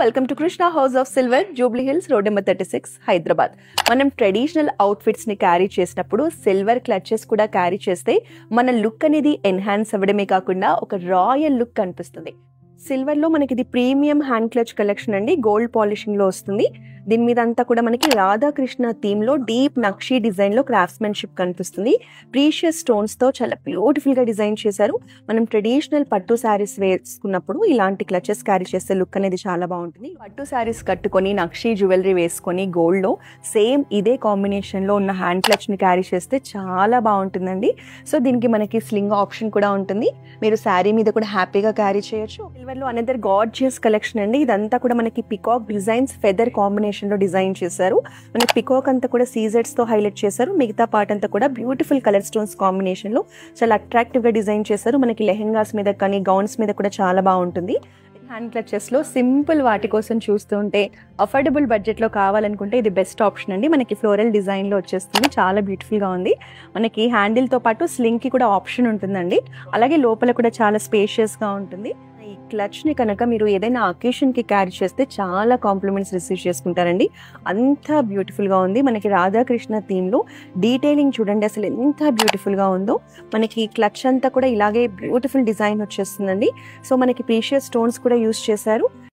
Welcome to Krishna house of silver, Jubilee hills, road number 36, Hyderabad. మనం traditional outfits ని carry చేసినప్పుడు silver clutches కూడా carry చేస్తే మన లుక్ అనేది ఎన్హాన్స్ అవ్వడమే కాకుండా ఒక రాయల్ లుక్ కనిపిస్తుంది. సిల్వర్ లో మనకి ఇది ప్రీమియం హ్యాండ్ క్లచ్ కలెక్షన్ అండి. గోల్డ్ పాలిషింగ్ లో వస్తుంది. దీని మీద అంతా కూడా మనకి రాధాకృష్ణ థీమ్ లో డీప్ నక్షీ డిజైన్ లో క్రాఫ్ట్స్మెన్షిప్ కనిపిస్తుంది. ప్రీషియస్ స్టోన్స్ తో చాలా బ్యూటిఫుల్ గా డిజైన్ చేశారు. మనం ట్రెడిషనల్ పట్టు శారీస్ వేసుకున్నప్పుడు ఇలాంటి క్లచెస్ క్యారీ చేస్తే లుక్ అనేది చాలా బాగుంటుంది. పట్టు శారీస్ కట్టుకొని నక్షీ జ్యువెలరీ వేసుకొని గోల్డ్ లో సేమ్ ఇదే కాంబినేషన్ లో ఉన్న హ్యాండ్ క్లచ్ ని క్యారీ చేస్తే చాలా బాగుంటుందండి. సో దీనికి మనకి స్లింగ్ ఆప్షన్ కూడా ఉంటుంది. మీరు శారీ మీద కూడా హ్యాపీగా క్యారీ చేయొచ్చు. సిల్వర్ లో అనదర్ గార్జియస్ కలెక్షన్ అండి. ఇదంతా కూడా మనకి పికాక్ డిజైన్స్ ఫెదర్ కాంబినేషన్ లో డిజైన్ చేశారు. మనకి పికాక్ అంతా కూడా సీజెడ్స్ తో హైలైట్ చేశారు. మిగతా పార్ట్ అంతా కూడా బ్యూటిఫుల్ కలర్ స్టోన్స్ కాంబినేషన్ లో చాలా అట్రాక్టివ్ గా డిజైన్ చేశారు. మనకి లెహెంగాస్ మీద కానీ గౌన్స్ మీద కూడా చాలా బాగుంటుంది. హ్యాండ్ క్లచెస్ లో సింపుల్ వాటి కోసం చూస్తుంటే అఫోర్డబుల్ బడ్జెట్ లో కావాలనుకుంటే ఇది బెస్ట్ ఆప్షన్ అండి. మనకి ఫ్లోరల్ డిజైన్ లో వచ్చేస్తుంది. చాలా బ్యూటిఫుల్ గా ఉంది. మనకి హ్యాండిల్ తో పాటు స్లింగ్ కి కూడా ఆప్షన్ ఉంటుందండి. అలాగే లోపల కూడా చాలా స్పేషియస్ గా ఉంటుంది. ఈ క్లచ్ ని కనుక మీరు ఏదైనా అకేషన్ కి క్యారీ చేస్తే చాలా కాంప్లిమెంట్స్ రిసీవ్ చేసుకుంటారండి. అంత బ్యూటిఫుల్ గా ఉంది. మనకి రాధాకృష్ణ థీమ్ లో డీటెయిలింగ్ చూడండి అసలు ఎంత బ్యూటిఫుల్ గా ఉందో. మనకి క్లచ్ అంతా కూడా ఇలాగే బ్యూటిఫుల్ డిజైన్ వచ్చేస్తుందండి. సో మనకి ప్రీషియస్ స్టోన్స్ కూడా యూస్ చేశారు.